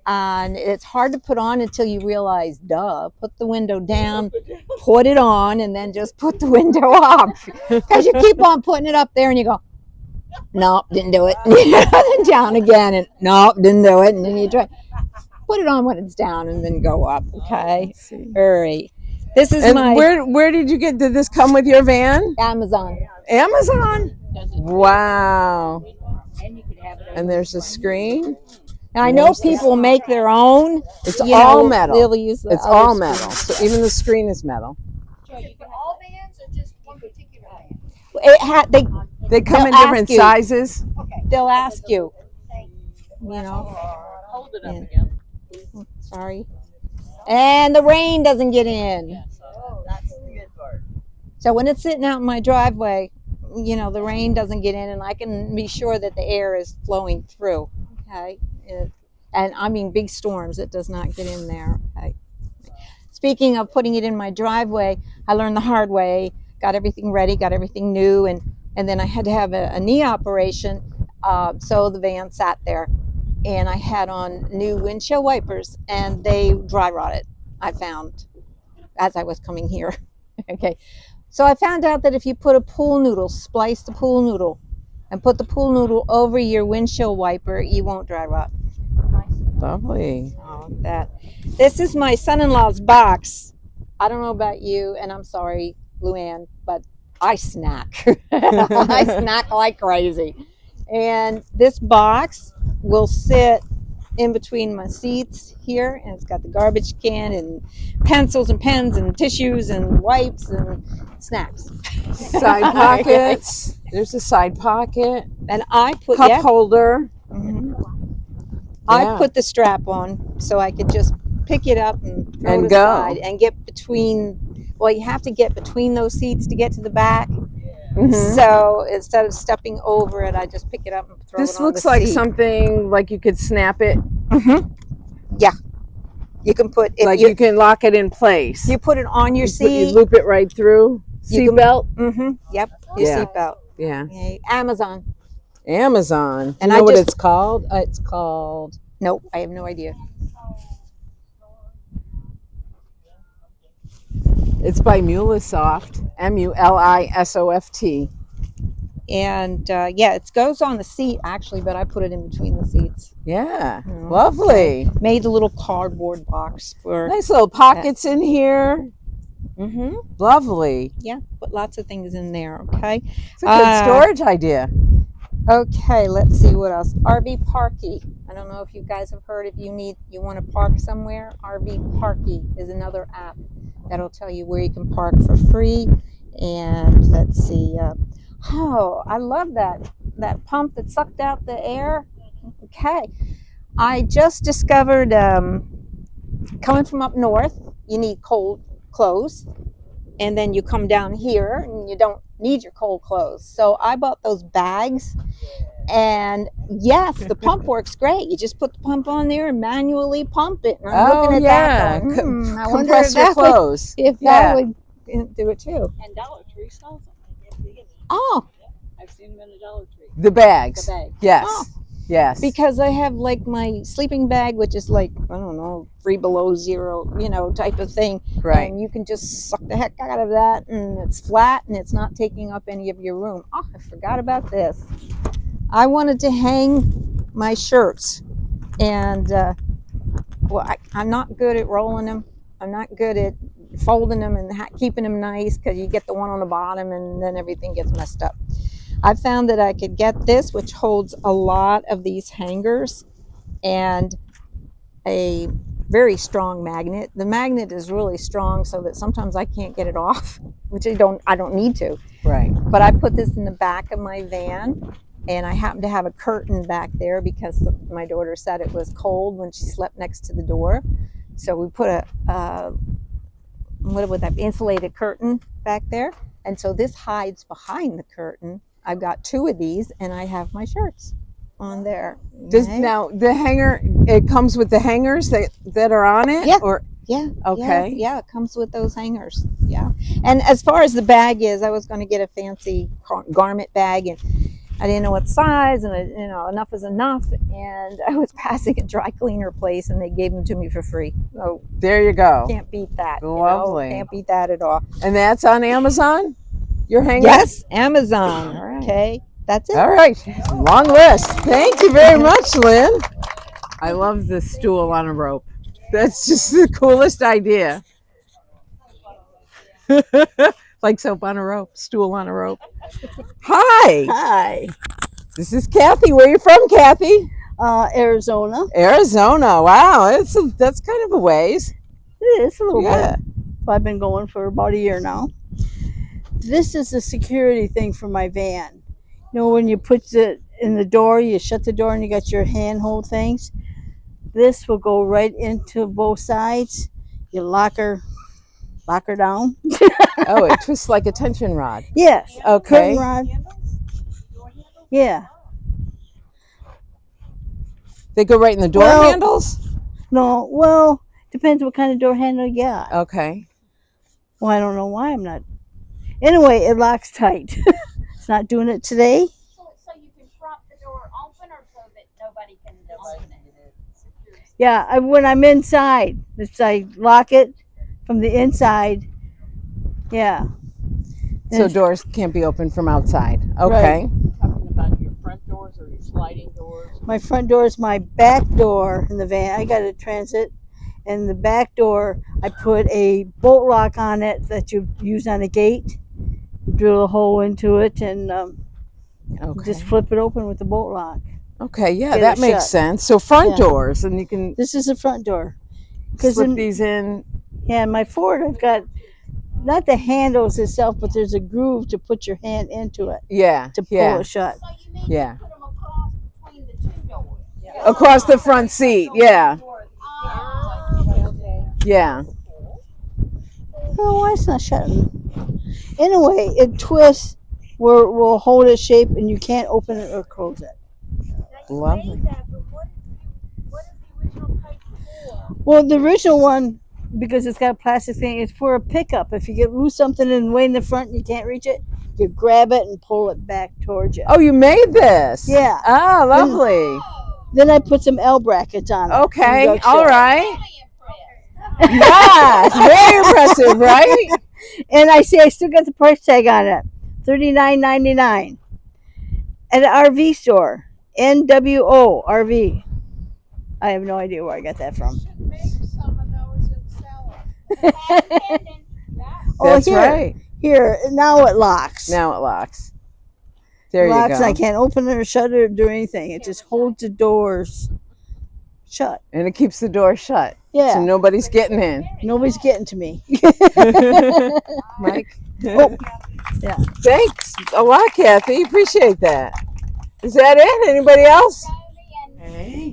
And it's hard to put on until you realize, put the window down, put it on, and then just put the window up. Because you keep on putting it up there and you go, nope, didn't do it. Then down again, and nope, didn't do it. And then you try, put it on when it's down and then go up, okay? All right. This is where did you did this come with your van? Amazon. Amazon? Wow. And there's a screen. Now, I know people make their own. It's all metal. They'll use it's all metal. So even the screen is metal. So you can all vans or just one particular van? They come in different sizes. Okay. They'll ask you. Hold it up again. Sorry. And the rain doesn't get in. Oh, that's the good part. So when it's sitting out in my driveway, the rain doesn't get in, and I can be sure that the air is flowing through. Okay. And I mean big storms, it does not get in there. Okay. Speaking of putting it in my driveway, I learned the hard way, got everything ready, got everything new, and then I had to have a knee operation, so the van sat there, and I had on new windshield wipers, and they dry rotted, I found, as I was coming here. Okay, so I found out that if you put a pool noodle, splice the pool noodle, and put the pool noodle over your windshield wiper, you won't dry rot. Lovely. Oh, this is my son-in-law's box. I don't know about you, and I'm sorry, Luann, but I snack. I snack like crazy. And this box will sit in between my seats here, and it's got the garbage can and pencils and pens and tissues and wipes and snacks. Side pockets. There's a side pocket. And I put cup holder. Mm-hmm. I put the strap on so I could just pick it up and throw it aside and get between. Well, you have to get between those seats to get to the back, So instead of stepping over it, I just pick it up and throw it on the seat. This looks like something like you could snap it. Yeah. You can put it. Like you can lock it in place. You put it on your seat. You loop it right through. Seatbelt? Yep. Your Yeah. seatbelt. Yeah. Okay. Amazon. Amazon. And you know I what just- it's called? It's called. Nope, I have no idea. It's by Mulisoft. Mulisoft. And yeah, it goes on the seat actually, but I put it in between the seats. Yeah. Lovely. Made a little cardboard box for. Nice little pockets in here. Lovely. Yeah, put lots of things in there. Okay. It's a good storage idea. Okay, let's see what else. RV Parky. I don't know if you guys have heard. If you want to park somewhere, RV Parky is another app that'll tell you where you can park for free. And let's see. Oh, I love that pump that sucked out the air. Okay, I just discovered coming from up north, you need cold clothes, and then you come down here and you don't need your cold clothes. So I bought those bags, and yes, the pump works great. You just put the pump on there and manually pump it. And I'm looking at that going, I wonder Compress if your that clothes. that would do it too. And Dollar Tree sells them. Oh, I've seen them in the Dollar Tree. The bags. The bag. Yes. Oh. Yes. Because I have like my sleeping bag, which is like, I don't know, 3 below 0, type of thing. Right. And you can just suck the heck out of that, and it's flat and it's not taking up any of your room. Oh, I forgot about this. I wanted to hang my shirts, and I'm not good at rolling them. I'm not good at folding them and keeping them nice, because you get the one on the bottom and then everything gets messed up. I found that I could get this, which holds a lot of these hangers, and a very strong magnet. The magnet is really strong, so that sometimes I can't get it off, which I don't need to. Right. But I put this in the back of my van, and I happen to have a curtain back there because my daughter said it was cold when she slept next to the door. So we put a what would that be, insulated curtain back there, and so this hides behind the curtain. I've got 2 of these, and I have my shirts on there. Now the hanger, it comes with the hangers that are on it? Yeah. Or yeah. Okay. Yeah, it comes with those hangers. Yeah. And as far as the bag is, I was going to get a fancy garment bag, and I didn't know what size, and enough is enough. And I was passing a dry cleaner place, and they gave them to me for free. So there you go. Can't beat that. Lovely. Can't beat that at all. And that's on Amazon? Your hanger? Yes, Amazon. All right. Okay, that's it. All right. Long list. Thank you very much, Lynn. I love the stool on a rope. That's just the coolest idea. Like soap on a rope, stool on a rope. Hi. Hi. This is Kathy. Where are you from, Kathy? Arizona. Arizona. Wow, that's kind of a ways. It's a little bit. I've been going for about a year now. This is a security thing for my van. You know, when you put it in the door, you shut the door and you got your handhold things. This will go right into both sides. You lock her down. Oh, it twists like a tension rod. Yes. Okay. Curtain rod. Yeah. They go right in the door handles? No, well, depends what kind of door handle you got. Okay. Well, I don't know why I'm not. Anyway, it locks tight. It's not doing it today. So you can prop the door open, or so that nobody can open it? Yeah, when I'm inside, I lock it from the inside. Yeah. So doors can't be opened from outside. Okay. Right. Talking about your front doors or your sliding doors? My front door is my back door in the van. I got a transit. And the back door, I put a bolt lock on it that you use on a gate. Drill a hole into it and just flip it open with the bolt lock. Okay, yeah, Get that it makes shut. sense. So front Yeah. doors, and you can This is the front door. slip these in. Yeah, in my Ford, I've got not the handles itself, but there's a groove to put your hand into it. Yeah, To pull yeah. it shut. Yeah. Across the front seat, yeah. Yeah. Oh, why it's not shutting? Anyway, it twists will hold its shape, and you can't open it or close it. Lovely. Well, the original one, because it's got a plastic thing, is for a pickup. If you lose something and way in the front and you can't reach it, you grab it and pull it back towards you. Oh, you made this? Yeah. Oh, lovely. Then I put some L brackets on it. Okay, all right. Yes, very impressive, right? And I see I still got the price tag on it, $39.99 at an RV store, NWO RV. I have no idea where I got that from. That's right. Here, now it locks. Now it locks. There you locks, go. and I can't open it or shut it or do anything. It just holds the doors shut. And it keeps the door shut. Yeah. So nobody's getting in. Nobody's getting to me. Mike? Oh, yeah. Thanks a lot, Kathy. Appreciate that. Is that it? Anybody else? Hey.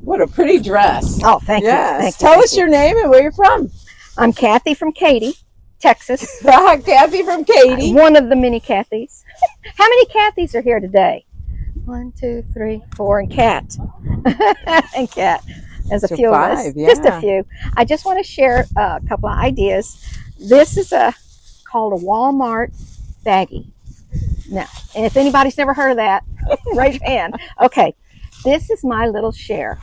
What a pretty dress. Oh, thank Yes. you. Thank Tell you. us your name and where you're from. I'm Kathy from Katy, Texas. Kathy from Katy. One of the many Kathys. How many Kathys are here today? 1, 2, 3, 4, and Kat. And Kat. There's a So few of us. 5, Just a yeah. few. I just want to share a couple of ideas. This is called a Walmart baggie. Now, and if anybody's never heard of that, raise your hand. Okay, this is my little share.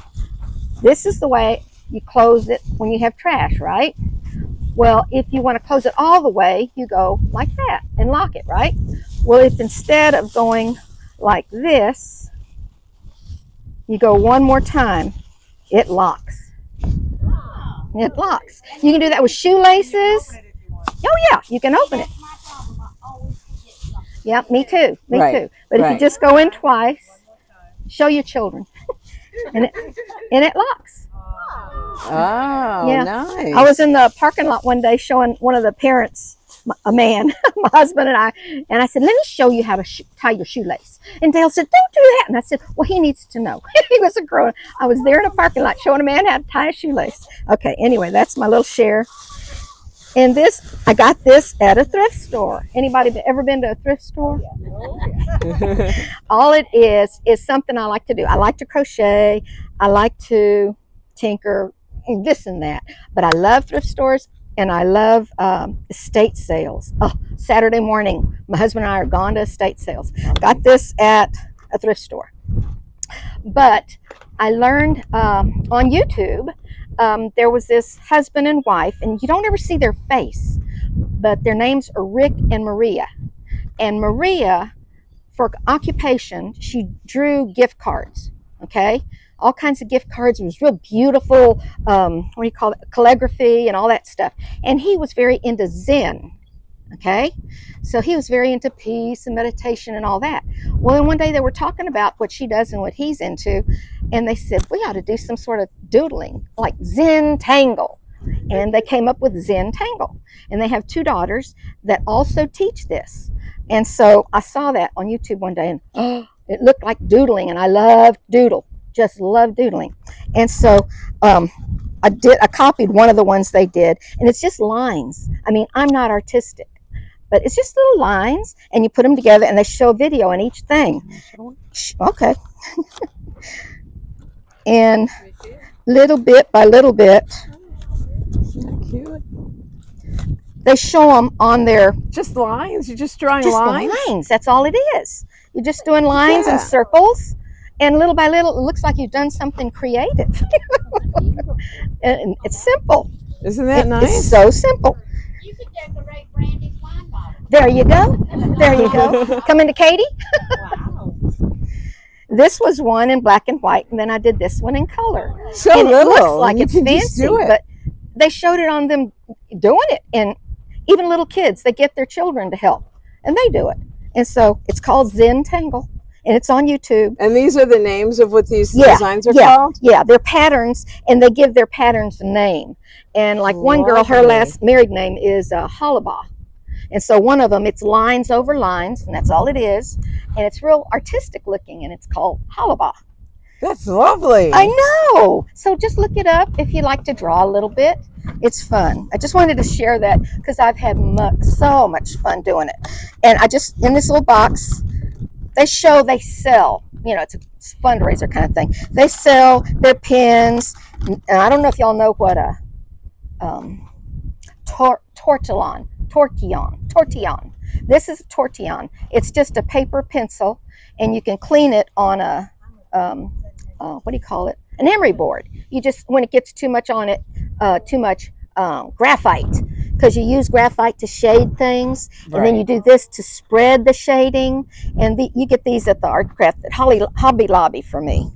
This is the way you close it when you have trash, right? Well, if you want to close it all the way, you go like that and lock it, right? Well, if instead of going like this, you go one more time, it locks. It locks. You can do that with shoelaces. Oh yeah, you can open it. Yeah, me too. Me Right, too. But if right. you just go in twice, show your children, and it locks. Oh, Yeah. nice. I was in the parking lot one day showing one of the parents, a man, my husband and I said, let me show you how to tie your shoelace. And Dale said, don't do that. And I said, well, he needs to know. He was a grown. I was there in a parking lot showing a man how to tie a shoelace. Okay, anyway, that's my little share. And this, I got this at a thrift store. Anybody ever been to a thrift store? All it is something I like to do. I like to crochet. I like to tinker, this and that. But I love thrift stores, and I love estate sales. Oh, Saturday morning, my husband and I are gone to estate sales. Got this at a thrift store. But I learned on YouTube, there was this husband and wife, and you don't ever see their face, but their names are Rick and Maria. And Maria, for occupation, she drew gift cards, okay? All kinds of gift cards. It was real beautiful, what do you call it, calligraphy and all that stuff. And he was very into Zen, okay? So he was very into peace and meditation and all that. Well, then one day they were talking about what she does and what he's into, and they said, we ought to do some sort of doodling, like Zen Tangle. And they came up with Zen Tangle. And they have 2 daughters that also teach this. And so I saw that on YouTube one day, and it looked like doodling, and I love doodle. Just love doodling. And so I copied one of the ones they did, and it's just lines. I mean, I'm not artistic, but it's just little lines, and you put them together, and they show video on each thing. Okay. And little bit by little bit, Cute. they show them on their Just lines? You're just drawing just lines? lines. That's all it is. You're just doing lines and circles, and little by little, it looks like you've done something creative. And it's simple. Isn't that nice? It's so simple. You could decorate Brandy's wine bottle. There you go. There you go. Coming to Katie? Wow. This was one in black and white, and then I did this one in color. So and it little, looks like and you it's can just fancy, do it. but they showed it on them doing it. And even little kids, they get their children to help, and they do it. And so it's called Zen Tangle, and it's on YouTube. And these are the names of what these designs are called? Yeah, they're patterns, and they give their patterns a name. And like one girl, her last married name is Hollabaugh. And so one of them, it's lines over lines, and that's all it is. And it's real artistic looking, and it's called Hollabaugh. That's lovely. I know. So just look it up if you like to draw a little bit. It's fun. I just wanted to share that because I've had so much fun doing it. And I just, in this little box, they sell, it's a fundraiser kind of thing. They sell their pins. And I don't know if y'all know what a tortillon. This is a tortillon. It's just a paper pencil, and you can clean it on a what do you call it? An emery board. You just, when it gets too much on it, graphite, because you use graphite to shade things, and then you do this to spread the shading. And you get these at the art craft at Hobby Lobby for me.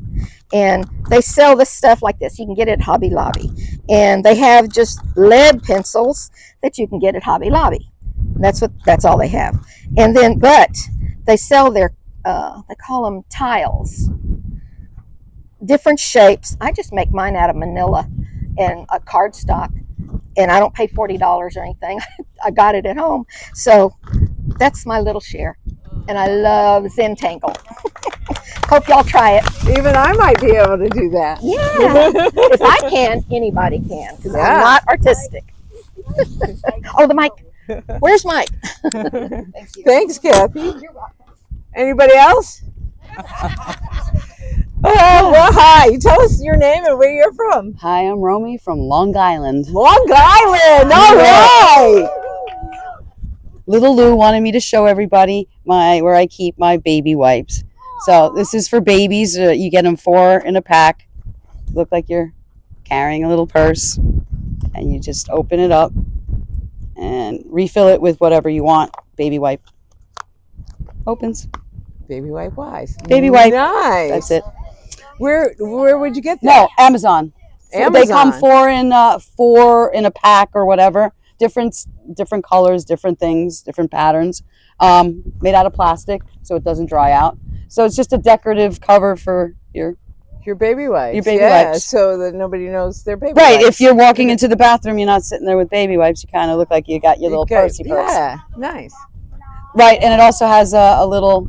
And they sell this stuff like this. You can get it at Hobby Lobby. And they have just lead pencils that you can get at Hobby Lobby. That's all they have. And then, but they sell their, they call them tiles. Different shapes. I just make mine out of manila and a cardstock. And I don't pay $40 or anything. I got it at home. So that's my little share. And I love Zentangle. Hope y'all try it. Even I might be able to do that. Yeah. If I can, anybody can. Because I'm not artistic. Oh, the mic. Where's Mike? Thank you. Thanks, Kathy. You're welcome. Anybody else? Well, hi. Tell us your name and where you're from. Hi, I'm Romy from Long Island. Long Island. All right. Little Lou wanted me to show everybody where I keep my baby wipes. So this is for babies. You get them 4 in a pack. Look like you're carrying a little purse, and you just open it up and refill it with whatever you want. Baby wipe. Opens. Baby wipe wise. Baby wipe. Nice. That's it. Where would you get that? No, Amazon. Amazon. They come 4 in a pack or whatever. Different colors, different things, different patterns. Made out of plastic, so it doesn't dry out. So it's just a decorative cover for your baby wipes. Your baby wipes. So that nobody knows they're baby Right. wipes. If you're walking into the bathroom, you're not sitting there with baby wipes. You kind of look like you got your little pursy purse. Yeah, nice. Right, and it also has a little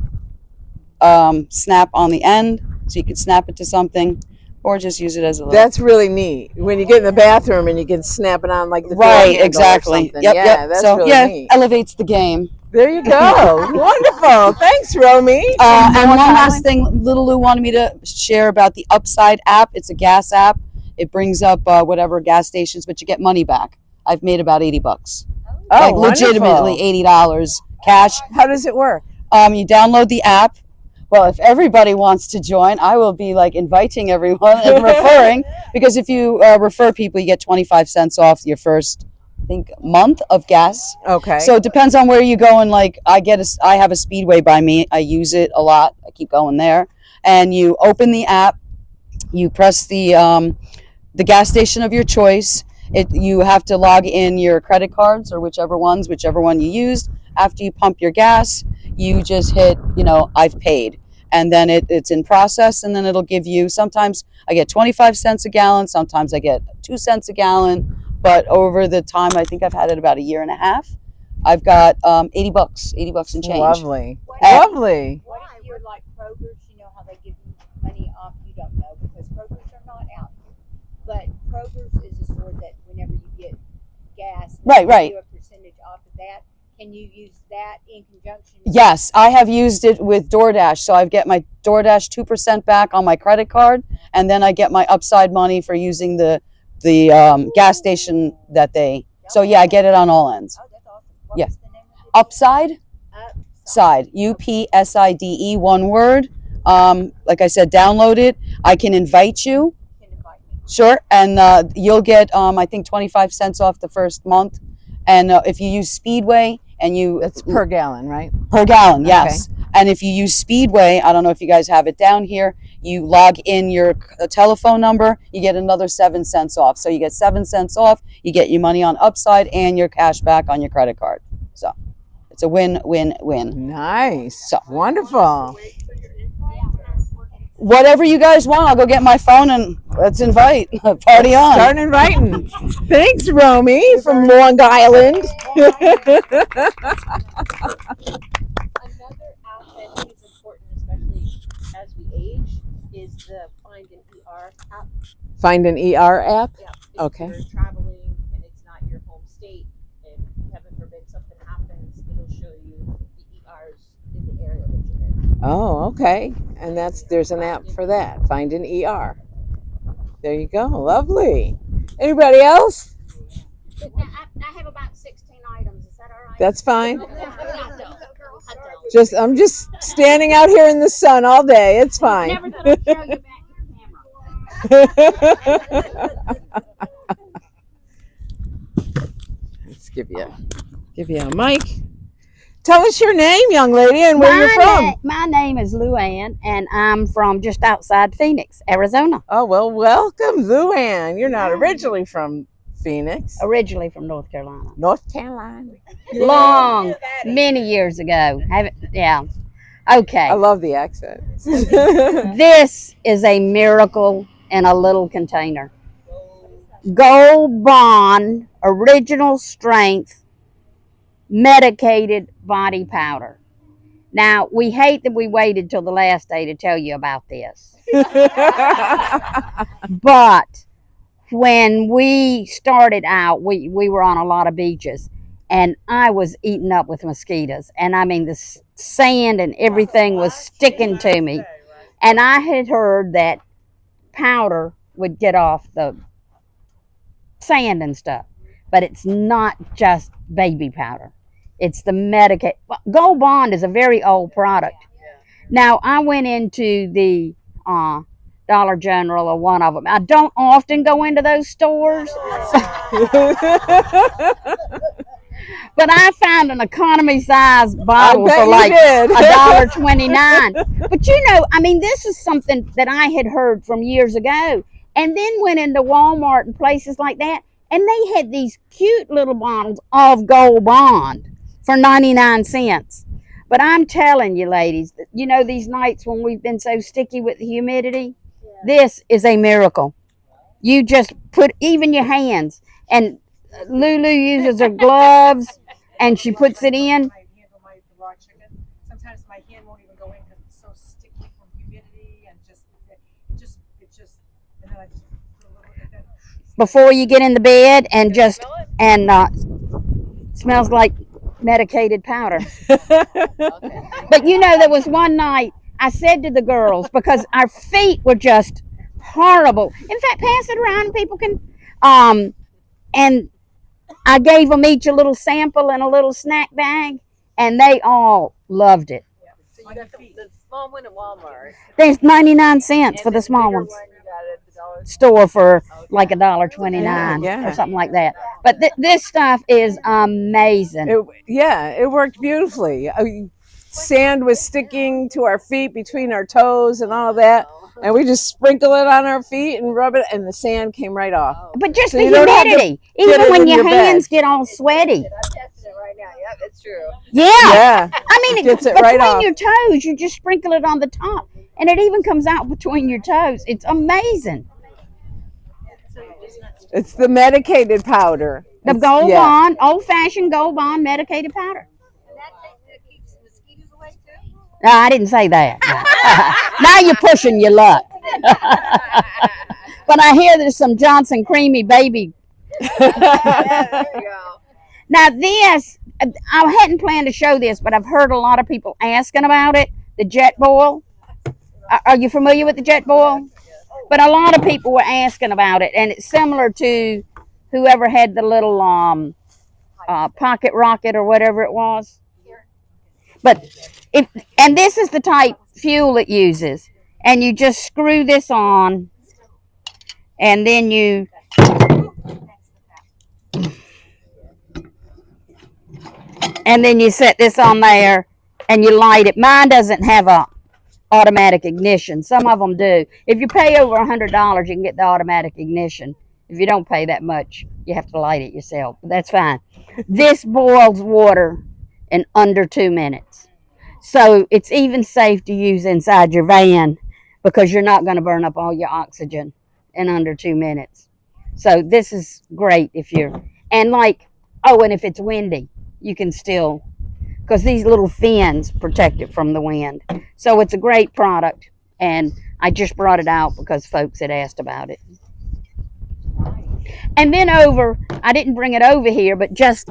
snap on the end, so you can snap it to something, or just use it as a little. That's really neat. When you get in the bathroom and you can snap it on like the door Right, handle or exactly. something. Yep, Yeah, yep. that's So really neat. elevates the game. There you go. Wonderful. Thanks, Romy. And one last thing, Little Lou wanted me to share about the Upside app. It's a gas app. It brings up whatever gas stations, but you get money back. I've made about $80. Oh, like wonderful. legitimately $80 cash. How does it work? You download the app. Well, if everybody wants to join, I will be like inviting everyone and referring, because if you refer people, you get 25 cents off your first, I think, month of gas. Okay. So it depends on where you go. And like I have a Speedway by me. I use it a lot. I keep going there. And you open the app, you press the gas station of your choice. You have to log in your credit cards or whichever one you used. After you pump your gas, you just hit, I've paid. And then it's in process, and then it'll give you, sometimes I get 25 cents a gallon, sometimes I get 2 cents a gallon. But over the time, I think I've had it about a year and a half, I've got $80 and change. Lovely. Lovely. What if you're like Kroger's, you know how they give you money off? You don't know because Kroger's are not out here. But Kroger's is a store that whenever you get gas, Right. they do a percentage off of that. Can you use that in conjunction? Yes, I have used it with DoorDash. So I get my DoorDash 2% back on my credit card, and then I get my Upside money for using the gas station that they. So yeah, I get it on all ends. Oh, that's awesome. What Yeah. was the name of it? Upside, side, UPSIDE, one word. Like I said, download it. I can invite you. Sure, and you'll get I think 25 cents off the first month. And if you use Speedway and That's per gallon, right? per gallon, yes. And if you use Speedway, I don't know if you guys have it down here, you log in your telephone number, you get another 7 cents off. So you get 7 cents off, you get your money on Upside and your cash back on your credit card. So it's a win-win-win. Nice. So wonderful. Whatever you guys want, I'll go get my phone and let's invite. Party on. Start inviting. Thanks, Romy from Long Island. Another outlet that is important, especially as we age, is is the Find an ER app. Find an ER app? Yeah. If Okay. you're traveling and it's not your home state, and heaven forbid something happens, it'll show you the ERs in the area that you're in. Oh, okay. And there's an app for that. Find an ER. There you go. Lovely. Anybody else? I have about 16 items. Is that all right? That's fine. I don't. I'm just standing out here in the sun all day. It's fine. Never thought I'd show you back your camera. Let's give you a mic. Tell us your name, young lady, and where you're from. My name is Luann, and I'm from just outside Phoenix, Arizona. Oh, well, welcome, Luann. You're not originally from Phoenix. Originally from North Carolina. North Carolina. Many years ago. Yeah. Okay. I love the accent. This is a miracle in a little container. Gold Bond, original strength, medicated body powder. Now, we hate that we waited till the last day to tell you about this. But when we started out, we were on a lot of beaches, and I was eaten up with mosquitoes. And I mean, the sand and everything was sticking to me. And I had heard that powder would get off the sand and stuff. But it's not just baby powder. It's the medicated. Gold Bond is a very old product. Now, I went into the Dollar General or one of them. I don't often go into those stores. But I found an economy size bottle for like $1.29. But you know, I mean, this is something that I had heard from years ago. And then went into Walmart and places like that. And they had these cute little bottles of Gold Bond for 99 cents. But I'm telling you, ladies, you know, these nights when we've been so sticky with the humidity, this is a miracle. You just put even your hands, and Lulu uses her gloves and she puts it in. Sometimes my hand won't even go in because it's so sticky from humidity and just and then I just put a little bit of Before you get in the bed and smells like medicated powder. But you know, there was one night I said to the girls, because our feet were just horrible. In fact, pass it around, people can. And I gave them each a little sample and a little snack bag, and they all loved it. So you got the small one at Walmart. There's 99 cents for the small ones. Store for like $1.29 or something like that. But this stuff is amazing. It worked beautifully. Sand was sticking to our feet between our toes and all that, and we just sprinkle it on our feet and rub it, and the sand came right off. But just the humidity, even when your hands get all sweaty. Right now, yeah, that's true. Yeah. I mean, gets it between right off. your toes, you just sprinkle it on the top, and it even comes out between your toes. It's amazing. It's the medicated powder. The Gold Bond, old-fashioned Gold Bond medicated powder. No, I didn't say that. Now you're pushing your luck. But I hear there's some Johnson Creamy Baby. Now this, I hadn't planned to show this, but I've heard a lot of people asking about it. The jet boil. Are you familiar with the jet boil? But a lot of people were asking about it, and it's similar to whoever had the little pocket rocket or whatever it was. But and this is the type fuel it uses, and you just screw this on, and then you set this on there, and you light it. Mine doesn't have a automatic ignition. Some of them do. If you pay over $100, you can get the automatic ignition. If you don't pay that much, you have to light it yourself. But that's fine. This boils water in under 2 minutes. So it's even safe to use inside your van because you're not going to burn up all your oxygen in under 2 minutes. So this is great if you're, and if it's windy, you can still, because these little fins protect it from the wind. So it's a great product, and I just brought it out because folks had asked about it. And then I didn't bring it over here, but just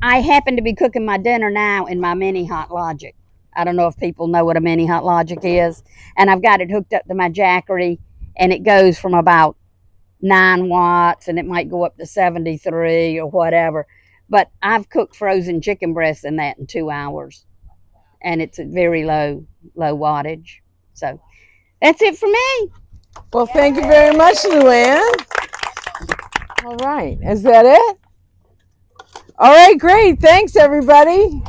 I happen to be cooking my dinner now in my mini Hot Logic. I don't know if people know what a mini Hot Logic is. And I've got it hooked up to my Jackery, and it goes from about 9 watts, and it might go up to 73 or whatever. But I've cooked frozen chicken breasts in that in 2 hours, and it's a very low wattage. So that's it for me. Well, thank you very much, Luann. All right, is that it? All right, great. Thanks, everybody.